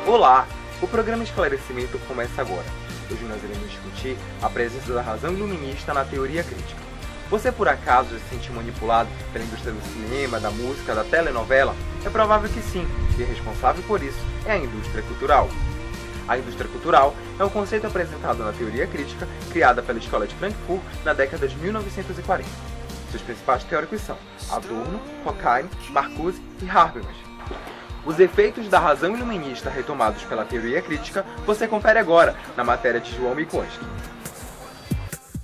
Olá! O programa Esclarecimento começa agora. Hoje nós iremos discutir a presença da razão iluminista na teoria crítica. Você por acaso se sente manipulado pela indústria do cinema, da música, da telenovela? É provável que sim, e responsável por isso é a indústria cultural. A indústria cultural é um conceito apresentado na teoria crítica, criada pela Escola de Frankfurt na década de 1940. Seus principais teóricos são Adorno, Horkheim, Marcuse e Habermas. Os efeitos da razão iluminista retomados pela teoria crítica você confere agora na matéria de João Mikoski.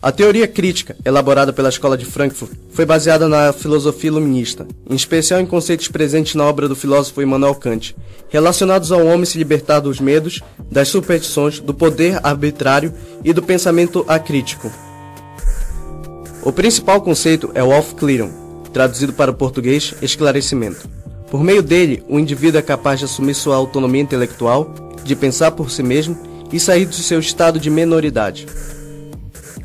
A teoria crítica, elaborada pela Escola de Frankfurt, foi baseada na filosofia iluminista, em especial em conceitos presentes na obra do filósofo Immanuel Kant, relacionados ao homem se libertar dos medos, das superstições, do poder arbitrário e do pensamento acrítico. O principal conceito é o Aufklärung, traduzido para o português, esclarecimento. Por meio dele, o indivíduo é capaz de assumir sua autonomia intelectual, de pensar por si mesmo e sair do seu estado de menoridade.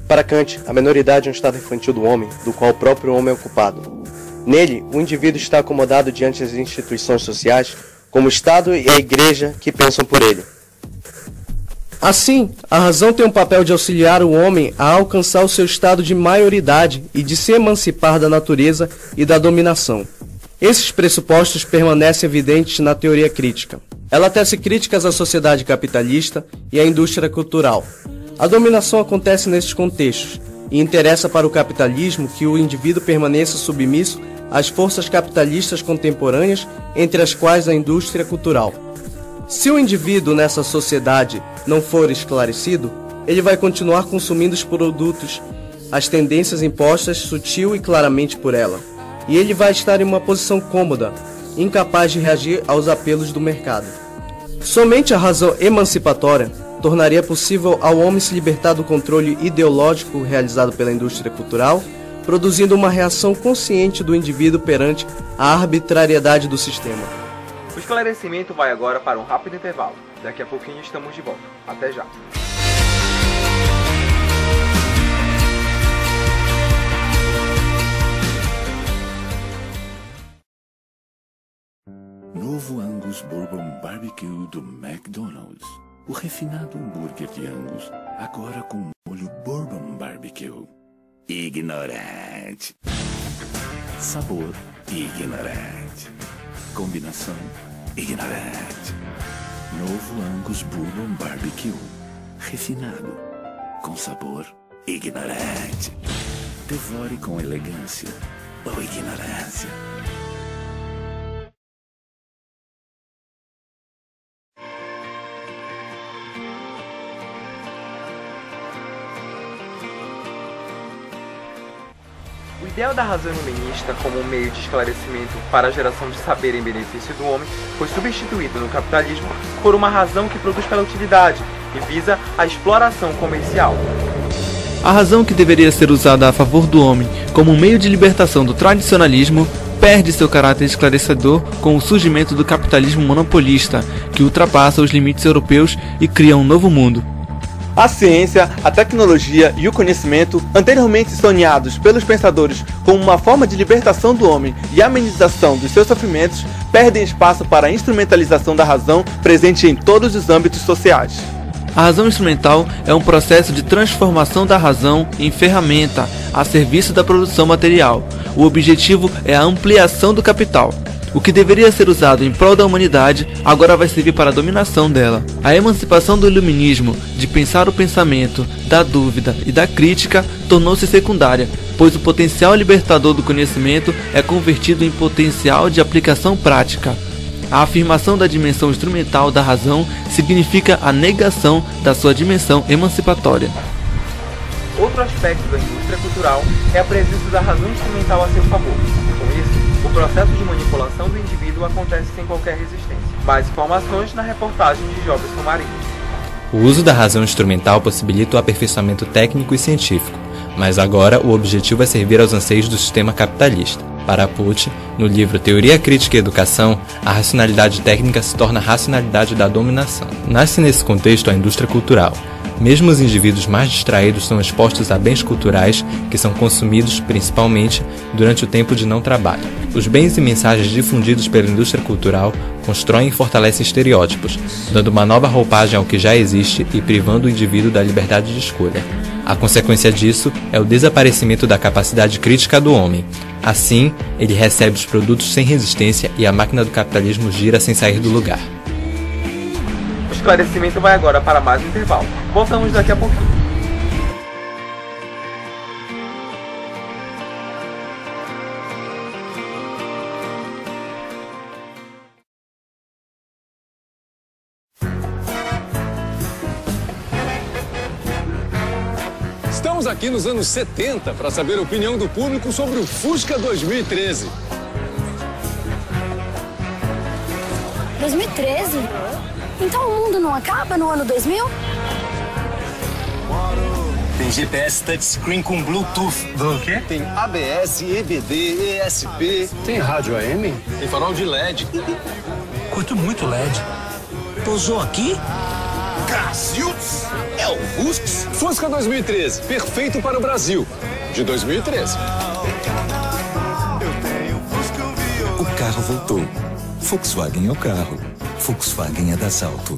Para Kant, a menoridade é um estado infantil do homem, do qual o próprio homem é ocupado. Nele, o indivíduo está acomodado diante das instituições sociais, como o Estado e a Igreja que pensam por ele. Assim, a razão tem um papel de auxiliar o homem a alcançar o seu estado de maioridade e de se emancipar da natureza e da dominação. Esses pressupostos permanecem evidentes na teoria crítica. Ela tece críticas à sociedade capitalista e à indústria cultural. A dominação acontece nesses contextos e interessa para o capitalismo que o indivíduo permaneça submisso às forças capitalistas contemporâneas, entre as quais a indústria cultural. Se o indivíduo nessa sociedade não for esclarecido, ele vai continuar consumindo os produtos, as tendências impostas sutil e claramente por ela. E ele vai estar em uma posição cômoda, incapaz de reagir aos apelos do mercado. Somente a razão emancipatória tornaria possível ao homem se libertar do controle ideológico realizado pela indústria cultural, produzindo uma reação consciente do indivíduo perante a arbitrariedade do sistema. O esclarecimento vai agora para um rápido intervalo. Daqui a pouquinho estamos de volta. Até já! Novo Angus Bourbon Barbecue do McDonald's. O refinado hambúrguer de Angus, agora com molho Bourbon Barbecue. Ignorante. Sabor ignorante. Combinação ignorante. Novo Angus Bourbon Barbecue. Refinado, com sabor ignorante. Devore com elegância ou ignorância. O ideal da razão iluminista como um meio de esclarecimento para a geração de saber em benefício do homem foi substituído no capitalismo por uma razão que produz pela utilidade e visa a exploração comercial. A razão que deveria ser usada a favor do homem como um meio de libertação do tradicionalismo perde seu caráter esclarecedor com o surgimento do capitalismo monopolista, que ultrapassa os limites europeus e cria um novo mundo. A ciência, a tecnologia e o conhecimento, anteriormente sonhados pelos pensadores como uma forma de libertação do homem e amenização dos seus sofrimentos, perdem espaço para a instrumentalização da razão presente em todos os âmbitos sociais. A razão instrumental é um processo de transformação da razão em ferramenta a serviço da produção material. O objetivo é a ampliação do capital. O que deveria ser usado em prol da humanidade agora vai servir para a dominação dela. A emancipação do iluminismo, de pensar o pensamento, da dúvida e da crítica, tornou-se secundária, pois o potencial libertador do conhecimento é convertido em potencial de aplicação prática. A afirmação da dimensão instrumental da razão significa a negação da sua dimensão emancipatória. Outro aspecto da indústria cultural é a presença da razão instrumental a seu favor. Com isso, o processo de manipulação do indivíduo acontece sem qualquer resistência. Mais informações na reportagem de Jobson Marinho. O uso da razão instrumental possibilita o aperfeiçoamento técnico e científico, mas agora o objetivo é servir aos anseios do sistema capitalista. Para Pucci, no livro Teoria Crítica e Educação, a racionalidade técnica se torna a racionalidade da dominação. Nasce nesse contexto a indústria cultural. Mesmo os indivíduos mais distraídos são expostos a bens culturais que são consumidos principalmente durante o tempo de não trabalho. Os bens e mensagens difundidos pela indústria cultural constroem e fortalecem estereótipos, dando uma nova roupagem ao que já existe e privando o indivíduo da liberdade de escolha. A consequência disso é o desaparecimento da capacidade crítica do homem. Assim, ele recebe os produtos sem resistência e a máquina do capitalismo gira sem sair do lugar. O esclarecimento vai agora para mais um intervalo. Voltamos daqui a pouquinho. Estamos aqui nos anos 70 para saber a opinião do público sobre o Fusca 2013. 2013? Então o mundo não acaba no ano 2000? Tem GPS touchscreen com Bluetooth. Do quê? Tem ABS, EBD, ESP. Tem rádio AM? Tem farol de LED. Curto muito LED. Pousou aqui? Cacildes! É o Fusca. Fusca 2013, perfeito para o Brasil. De 2013. O carro voltou. Volkswagen é o carro. Volkswagen é da Salto.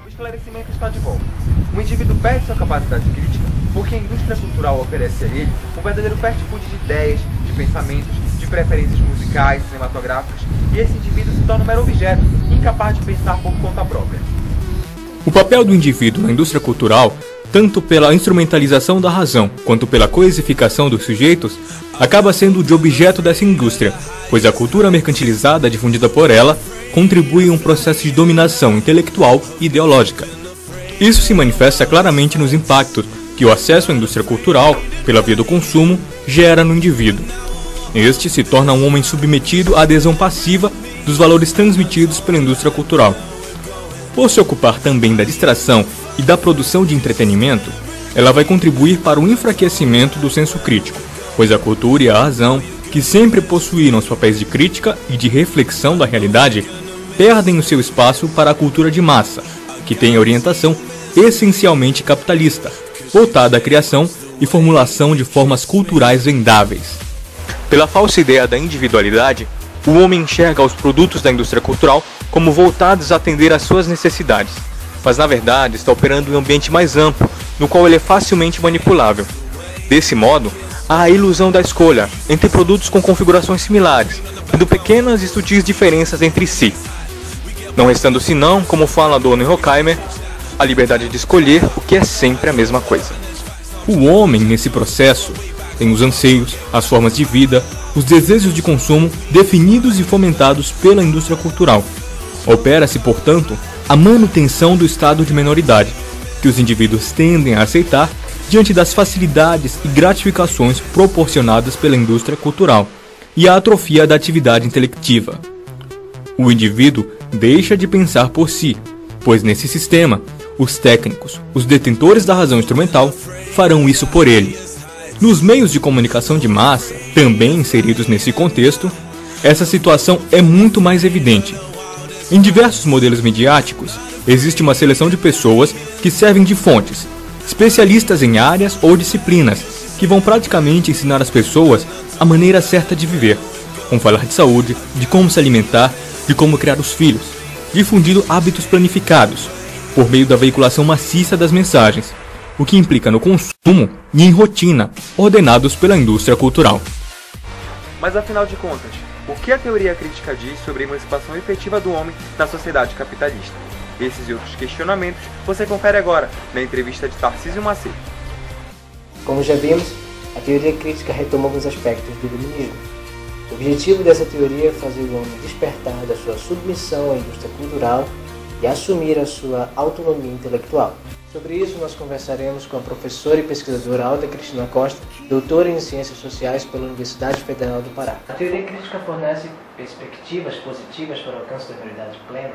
O esclarecimento está de volta. O indivíduo perde sua capacidade crítica porque a indústria cultural oferece a ele um verdadeiro fast food de ideias, de pensamentos, de preferências musicais, cinematográficas, e esse indivíduo se torna um mero objeto, incapaz de pensar por conta própria. O papel do indivíduo na indústria cultural, tanto pela instrumentalização da razão quanto pela coisificação dos sujeitos, acaba sendo de objeto dessa indústria, pois a cultura mercantilizada difundida por ela contribui em um processo de dominação intelectual e ideológica. Isso se manifesta claramente nos impactos que o acesso à indústria cultural, pela via do consumo, gera no indivíduo. Este se torna um homem submetido à adesão passiva dos valores transmitidos pela indústria cultural. Por se ocupar também da distração e da produção de entretenimento, ela vai contribuir para o enfraquecimento do senso crítico, pois a cultura e a razão, que sempre possuíram os papéis de crítica e de reflexão da realidade, perdem o seu espaço para a cultura de massa, que tem orientação essencialmente capitalista, voltada à criação e formulação de formas culturais vendáveis. Pela falsa ideia da individualidade, o homem enxerga os produtos da indústria cultural como voltados a atender às suas necessidades, mas na verdade está operando em um ambiente mais amplo, no qual ele é facilmente manipulável. Desse modo, há a ilusão da escolha entre produtos com configurações similares, tendo pequenas e sutis diferenças entre si. Não restando senão, como fala Adorno e Horkheimer, a liberdade de escolher o que é sempre a mesma coisa. O homem, nesse processo, tem os anseios, as formas de vida, os desejos de consumo definidos e fomentados pela indústria cultural. Opera-se, portanto, a manutenção do estado de menoridade, que os indivíduos tendem a aceitar diante das facilidades e gratificações proporcionadas pela indústria cultural, e a atrofia da atividade intelectiva. O indivíduo deixa de pensar por si, pois nesse sistema, os técnicos, os detentores da razão instrumental, farão isso por ele. Nos meios de comunicação de massa, também inseridos nesse contexto, essa situação é muito mais evidente. Em diversos modelos midiáticos, existe uma seleção de pessoas que servem de fontes, especialistas em áreas ou disciplinas, que vão praticamente ensinar as pessoas a maneira certa de viver, como falar de saúde, de como se alimentar, de como criar os filhos, difundindo hábitos planificados, por meio da veiculação maciça das mensagens, o que implica no consumo e em rotina, ordenados pela indústria cultural. Mas afinal de contas, o que a teoria crítica diz sobre a emancipação efetiva do homem na sociedade capitalista? Esses e outros questionamentos você confere agora na entrevista de Tarcísio Macedo. Como já vimos, a teoria crítica retoma alguns aspectos do iluminismo. O objetivo dessa teoria é fazer o homem despertar da sua submissão à indústria cultural e assumir a sua autonomia intelectual. Sobre isso, nós conversaremos com a professora e pesquisadora Alda Cristina Costa, doutora em Ciências Sociais pela Universidade Federal do Pará. A teoria crítica fornece perspectivas positivas para o alcance da realidade plena?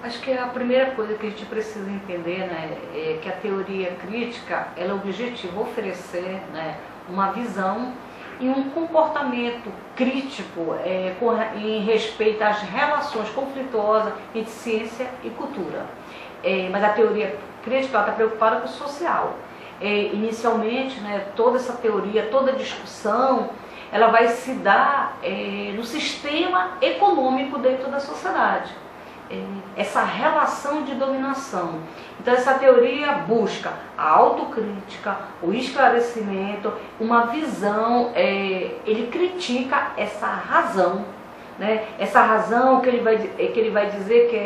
Acho que a primeira coisa que a gente precisa entender, né, é que a teoria crítica ela objetiva oferecer, né, uma visão e um comportamento crítico em respeito às relações conflituosas entre ciência e cultura. Mas a teoria crítica está preocupada com o social. Inicialmente, né, toda essa teoria, toda discussão, ela vai se dar no sistema econômico dentro da sociedade. Essa relação de dominação. Então essa teoria busca a autocrítica, o esclarecimento, uma visão, ele critica essa razão, né? Essa razão que ele vai dizer que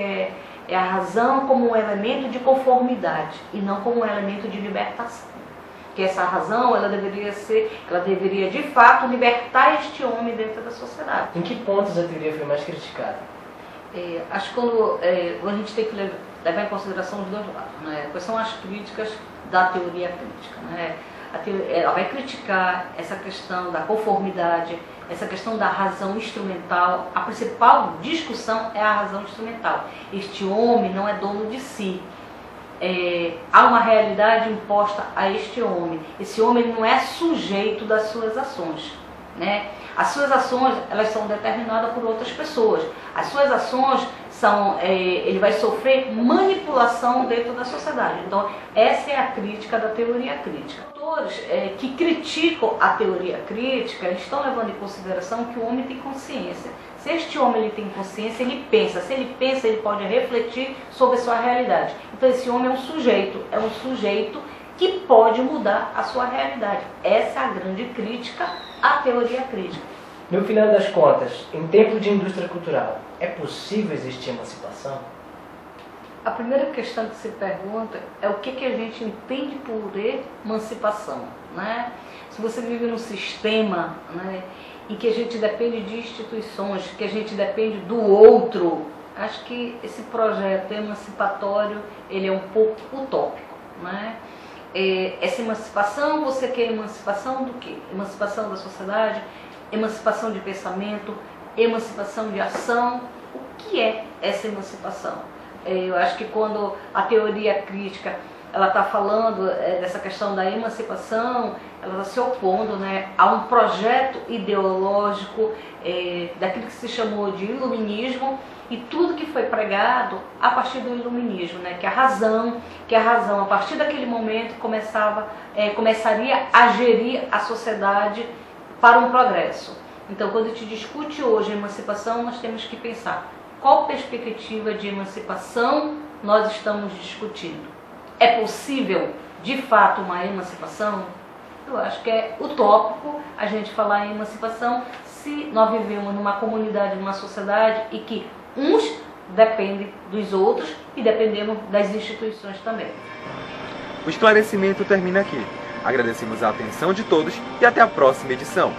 é a razão como um elemento de conformidade e não como um elemento de libertação. Que essa razão, ela deveria de fato libertar este homem dentro da sociedade. Em que pontos a teoria foi mais criticada? Acho que quando a gente tem que levar em consideração os dois lados, né? Quais são as críticas da teoria crítica, né? Ela vai criticar essa questão da conformidade, essa questão da razão instrumental. A principal discussão é a razão instrumental. Este homem não é dono de si. Há uma realidade imposta a este homem. Esse homem não é sujeito das suas ações, né? As suas ações, elas são determinadas por outras pessoas. As suas ações ele vai sofrer manipulação dentro da sociedade. Então, essa é a crítica da teoria crítica. Autores que criticam a teoria crítica estão levando em consideração que o homem tem consciência. Se este homem ele tem consciência, ele pensa. Se ele pensa, ele pode refletir sobre a sua realidade. Então, esse homem é um sujeito que pode mudar a sua realidade. Essa é a grande crítica à teoria crítica. No final das contas, em tempo de indústria cultural, é possível existir emancipação? A primeira questão que se pergunta é o que a gente entende por emancipação, né? Se você vive num sistema, né, em que a gente depende de instituições, que a gente depende do outro, acho que esse projeto emancipatório ele é um pouco utópico, né? Essa emancipação, você quer emancipação do quê? Emancipação da sociedade, emancipação de pensamento, emancipação de ação. O que é essa emancipação? Eu acho que quando a teoria crítica ela está falando dessa questão da emancipação, ela está se opondo, né, a um projeto ideológico daquilo que se chamou de iluminismo, e tudo que foi pregado a partir do iluminismo, né, que a razão a partir daquele momento começaria a gerir a sociedade para um progresso. Então, quando a gente discute hoje a emancipação, nós temos que pensar qual perspectiva de emancipação nós estamos discutindo. É possível, de fato, uma emancipação? Eu acho que é utópico a gente falar em emancipação se nós vivemos numa comunidade, numa sociedade e que uns dependem dos outros e dependemos das instituições também. O esclarecimento termina aqui. Agradecemos a atenção de todos e até a próxima edição.